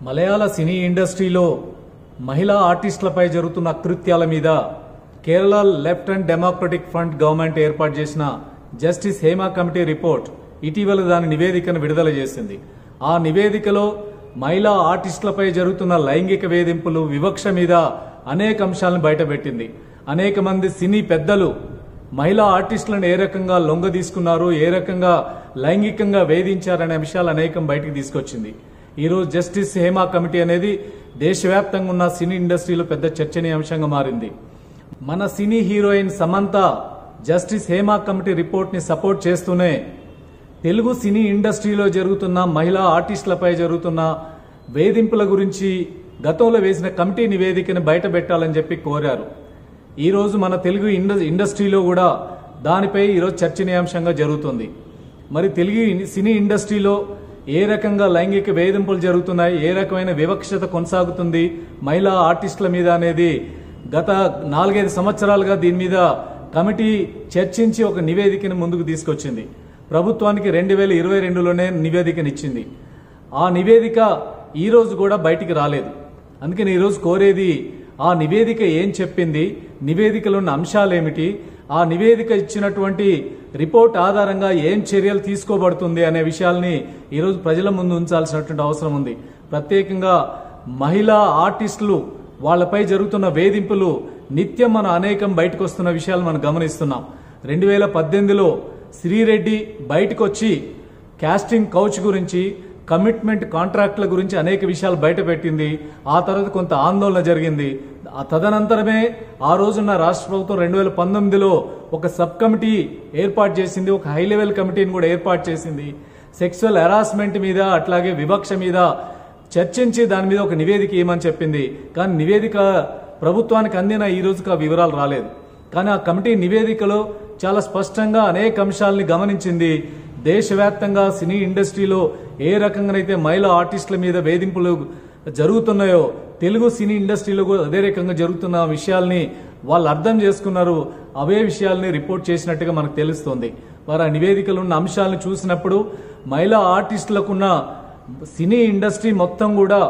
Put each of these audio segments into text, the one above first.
మలయాళ సినీ ఇండస్ట్రీలో మహిళా ఆర్టిస్టులపై జరుగుతున్న అకృత్యాల మీద Kerala left and democratic front government ఏర్పాటు చేసిన జస్టిస్ హేమా కమిటీ రిపోర్ట్ ఇటీవల దాని నివేదికను విడుదల చేసింది. ఆ నివేదికలో మహిళా ఆర్టిస్టులపై జరుగుతున్న లైంగిక వేధింపులు, వివక్ష మీద అనేక అంశాలను బయటపెట్టింది. అనేక మంది సినీ పెద్దలు మహిళా ఆర్టిస్టులను ఏ రకంగా లొంగ తీసుకున్నారు, ఏ రకంగా లైంగికంగా వేధించారనే అంశాలు అనేకం బయటకు తీసుకొచ్చింది. ఈరోజు జస్టిస్ హేమా కమిటీ అనేది దేశవ్యాప్తంగా ఉన్న సినీ ఇండస్ట్రీలో పెద్ద చర్చనీయాంశంగా మారింది. మన cine heroine Samantha justice Hema committee report ని సపోర్ట్ చేస్తూనే తెలుగు సినీ ఇండస్ట్రీలో జరుగుతున్న మహిళా ఆర్టిస్టులపై జరుగుతున్న వేధింపుల గురించి గతంలో వేసిన కమిటీ నివేదికను బయటపెట్టాలని చెప్పి కోరారు. ఈరోజు మన తెలుగు ఇండస్ట్రీలో కూడా దానిపై ఈరోజు చర్చనీయాంశంగా జరుగుతుంది. మరి తెలుగు సినీ ఇండస్ట్రీలో ఏ రకంగా లైంగిక వేధింపులు జరుగుతున్నాయి, ఏ రకమైన వివక్షత కొనసాగుతుంది మహిళా ఆర్టిస్టుల మీద అనేది గత 4-5 సంవత్సరాలుగా దీని మీద కమిటీ చర్చించి ఒక నివేదికను ముందుకు తీసుకొచ్చింది. ప్రభుత్వానికి 2022లోనే నివేదికనిచ్చింది. ఆ నివేదిక ఈ రోజు కూడా బయటికి రాలేదు. అందుకని ఈరోజు కోరేది ఆ నివేదిక ఏం చెప్పింది, నివేదికలో ఉన్న అంశాలేమిటి, ఆ నివేదిక ఇచ్చినటువంటి రిపోర్ట్ ఆధారంగా ఏం చర్యలు తీసుకోబడుతుంది అనే విషయాల్ని ఈరోజు ప్రజల ముందు ఉంచాల్సినటువంటి అవసరం ఉంది. ప్రత్యేకంగా మహిళా ఆర్టిస్టులు వాళ్లపై జరుగుతున్న వేధింపులు నిత్యం మన అనేకం బయటకు వస్తున్న విషయాలు మనం గమనిస్తున్నాం. 2018లో శ్రీరెడ్డి బయటకు వచ్చి కాస్టింగ్ కౌచ్ గురించి, కమిట్మెంట్ కాంట్రాక్టుల గురించి అనేక విషయాలు బయట పెట్టింది. ఆ తర్వాత కొంత ఆందోళన జరిగింది. తదనంతరమే ఆ రోజున్న రాష్ట్ర ప్రభుత్వం 2019లో ఒక సబ్ కమిటీ ఏర్పాటు చేసింది, ఒక హై లెవెల్ కమిటీని కూడా ఏర్పాటు చేసింది. సెక్సువల్ హెరాస్మెంట్ మీద అట్లాగే వివక్ష మీద చర్చించి దాని మీద ఒక నివేదిక ఇవ్వమని చెప్పింది. కానీ నివేదిక ప్రభుత్వానికి అందిన ఈ రోజుకి ఆ వివరాలు రాలేదు. కానీ ఆ కమిటీ నివేదికలో చాలా స్పష్టంగా అనేక అంశాలని గమనించింది. దేశవ్యాప్తంగా సినీ ఇండస్ట్రీలో ఏ రకంగానైతే మహిళా ఆర్టిస్టుల మీద వేధింపులు జరుగుతున్నాయో తెలుగు సినీ ఇండస్ట్రీలో కూడా అదే రకంగా జరుగుతున్న విషయాల్ని వాళ్ళు అర్థం చేసుకున్నారు. అవే విషయాల్ని రిపోర్ట్ చేసినట్టుగా మనకు తెలుస్తోంది. వారు ఆ నివేదికలో ఉన్న అంశాలను చూసినప్పుడు మహిళా ఆర్టిస్టులకున్న సినీ ఇండస్ట్రీ మొత్తం కూడా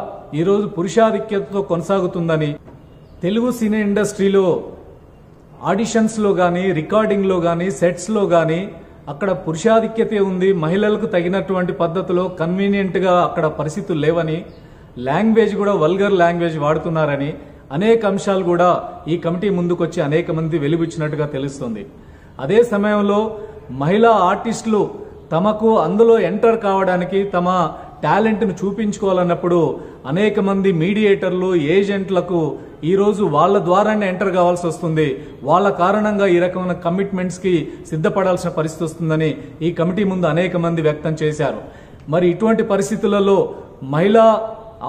ఈరోజు పురుషాధిక్యతతో కొనసాగుతుందని, తెలుగు సినీ ఇండస్ట్రీలో ఆడిషన్స్లో కానీ, రికార్డింగ్లో కానీ, సెట్స్లో కానీ అక్కడ పురుషాధిక్యతే ఉంది. మహిళలకు తగినటువంటి పద్ధతిలో కన్వీనియంట్గా అక్కడ పరిస్థితులు లేవని, లాంగ్వేజ్ కూడా వల్గర్ లాంగ్వేజ్ వాడుతున్నారని అనేక అంశాలు కూడా ఈ కమిటీ ముందుకొచ్చి అనేక మంది వెలుగుచ్చినట్టుగా తెలుస్తుంది. అదే సమయంలో మహిళా ఆర్టిస్టులు తమకు అందులో ఎంటర్ కావడానికి, తమ టాలెంట్ను చూపించుకోవాలన్నప్పుడు అనేక మంది మీడియేటర్లు, ఏజెంట్లకు ఈరోజు వాళ్ళ ద్వారానే ఎంటర్ కావాల్సి వస్తుంది. వాళ్ళ కారణంగా ఈ రకమైన కమిట్మెంట్స్కి సిద్ధపడాల్సిన పరిస్థితి వస్తుందని ఈ కమిటీ ముందు అనేక మంది వ్యక్తం చేశారు. మరి ఇటువంటి పరిస్థితులలో మహిళా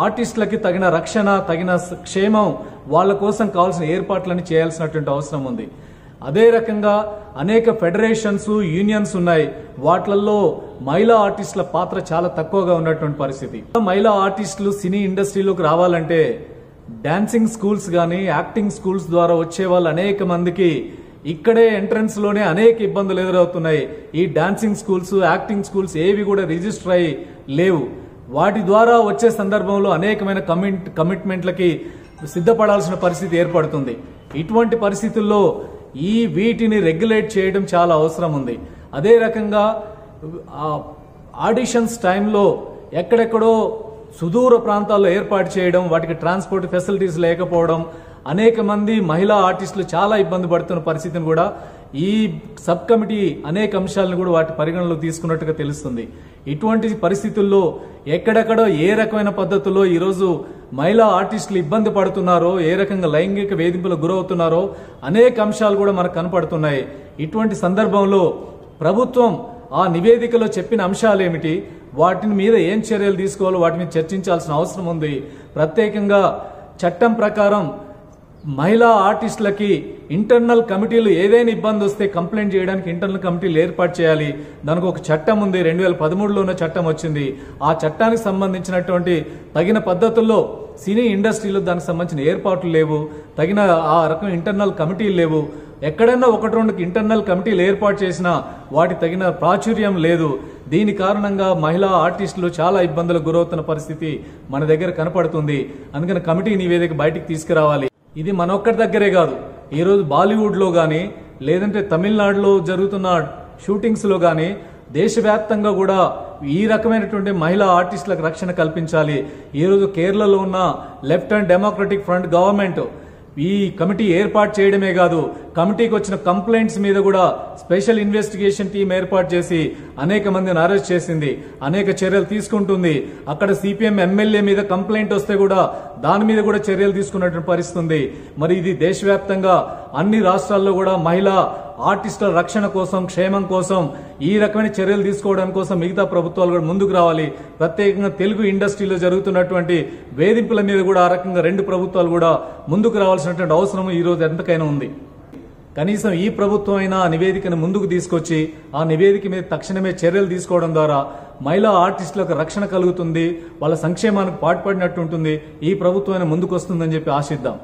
ఆర్టిస్టులకి తగిన రక్షణ, తగిన క్షేమం, వాళ్ళ కోసం కావాల్సిన ఏర్పాట్లని చేయాల్సినటువంటి అవసరం ఉంది. అదే రకంగా అనేక ఫెడరేషన్స్, యూనియన్స్ ఉన్నాయి. వాటిల్లో మహిళా ఆర్టిస్టుల పాత్ర చాలా తక్కువగా ఉన్నటువంటి పరిస్థితి. మహిళా ఆర్టిస్టులు సినీ ఇండస్ట్రీలోకి రావాలంటే డాన్సింగ్ స్కూల్స్ కానీ, యాక్టింగ్ స్కూల్స్ ద్వారా వచ్చే వాళ్ళు అనేక మందికి ఇక్కడే ఎంట్రన్స్ లోనే అనేక ఇబ్బందులు ఎదురవుతున్నాయి. ఈ డాన్సింగ్ స్కూల్స్, యాక్టింగ్ స్కూల్స్ ఏవి కూడా రిజిస్టర్ అయ్యి లేవు. వాటి ద్వారా వచ్చే సందర్భంలో అనేకమైన కమిట్మెంట్లకి సిద్ధపడాల్సిన పరిస్థితి ఏర్పడుతుంది. ఇటువంటి పరిస్థితుల్లో వీటిని రెగ్యులేట్ చేయడం చాలా అవసరం ఉంది. అదే రకంగా ఆడిషన్స్ టైంలో ఎక్కడెక్కడో సుదూర ప్రాంతాల్లో ఏర్పాటు చేయడం, వాటికి ట్రాన్స్పోర్ట్ ఫెసిలిటీస్ లేకపోవడం, అనేక మంది మహిళా ఆర్టిస్టులు చాలా ఇబ్బంది పడుతున్న పరిస్థితిని కూడా ఈ సబ్ కమిటీ అనేక అంశాలను కూడా వాటి పరిగణనలో తీసుకున్నట్టుగా తెలుస్తుంది. ఇటువంటి పరిస్థితుల్లో ఎక్కడెక్కడో ఏ రకమైన పద్ధతుల్లో ఈరోజు మహిళా ఆర్టిస్టులు ఇబ్బంది పడుతున్నారో, ఏ రకంగా లైంగిక వేధింపులకు గురవుతున్నారో అనేక అంశాలు కూడా మనకు కనపడుతున్నాయి. ఇటువంటి సందర్భంలో ప్రభుత్వం ఆ నివేదికలో చెప్పిన అంశాలు ఏమిటి, వాటి మీద ఏం చర్యలు తీసుకోవాలో వాటి మీద చర్చించాల్సిన అవసరం ఉంది. ప్రత్యేకంగా చట్టం ప్రకారం మహిళా ఆర్టిస్టులకి ఇంటర్నల్ కమిటీలు ఏదైనా ఇబ్బంది వస్తే కంప్లైంట్ చేయడానికి ఇంటర్నల్ కమిటీలు ఏర్పాటు చేయాలి. దానికి ఒక చట్టం ఉంది, 2013లోనే చట్టం వచ్చింది. ఆ చట్టానికి సంబంధించినటువంటి తగిన పద్ధతుల్లో సినీ ఇండస్ట్రీలో దానికి సంబంధించిన ఏర్పాట్లు లేవు, తగిన ఆ రకం ఇంటర్నల్ కమిటీలు లేవు. ఎక్కడైనా ఒకటి రెండు ఇంటర్నల్ కమిటీలు ఏర్పాటు చేసినా వాటి తగిన ప్రాచుర్యం లేదు. దీని కారణంగా మహిళా ఆర్టిస్టులు చాలా ఇబ్బందులకు గురవుతున్న పరిస్థితి మన దగ్గర కనపడుతుంది. అందుకని కమిటీ నివేదిక బయటికి తీసుకురావాలి. ఇది మనొక్కడి దగ్గరే కాదు, ఈరోజు బాలీవుడ్లో కానీ లేదంటే తమిళనాడులో జరుగుతున్న షూటింగ్స్లో కానీ దేశవ్యాప్తంగా కూడా ఈ రకమైనటువంటి మహిళా ఆర్టిస్టులకు రక్షణ కల్పించాలి. ఈరోజు కేరళలో ఉన్న left and democratic front government ఈ కమిటీ ఏర్పాటు చేయడమే కాదు, కమిటీకి వచ్చిన కంప్లైంట్స్ మీద కూడా స్పెషల్ ఇన్వెస్టిగేషన్ టీం ఏర్పాటు చేసి అనేక మందిని అరెస్ట్ చేసింది, అనేక చర్యలు తీసుకుంటుంది. అక్కడ సిపిఎం ఎమ్మెల్యే మీద కంప్లైంట్ వస్తే కూడా దాని మీద కూడా చర్యలు తీసుకున్నటువంటి పరిస్థితి ఉంది. మరి ఇది దేశవ్యాప్తంగా అన్ని రాష్ట్రాల్లో కూడా మహిళా ఆర్టిస్టుల రక్షణ కోసం, క్షేమం కోసం ఈ రకమైన చర్యలు తీసుకోవడం కోసం మిగతా ప్రభుత్వాలు కూడా ముందుకు రావాలి. ప్రత్యేకంగా తెలుగు ఇండస్ట్రీలో జరుగుతున్నటువంటి వేధింపుల మీద కూడా ఆ రకంగా రెండు ప్రభుత్వాలు కూడా ముందుకు రావాల్సినటువంటి అవసరం ఈ రోజు ఎంతకైనా ఉంది. కనీసం ఈ ప్రభుత్వం అయినా ఆ నివేదికను ముందుకు తీసుకొచ్చి ఆ నివేదిక మీద తక్షణమే చర్యలు తీసుకోవడం ద్వారా మహిళా ఆర్టిస్టులకు రక్షణ కలుగుతుంది, వాళ్ళ సంక్షేమానికి పాటుపడినట్టు ఉంటుంది. ఈ ప్రభుత్వం ముందుకు వస్తుందని చెప్పి ఆశిద్దాం.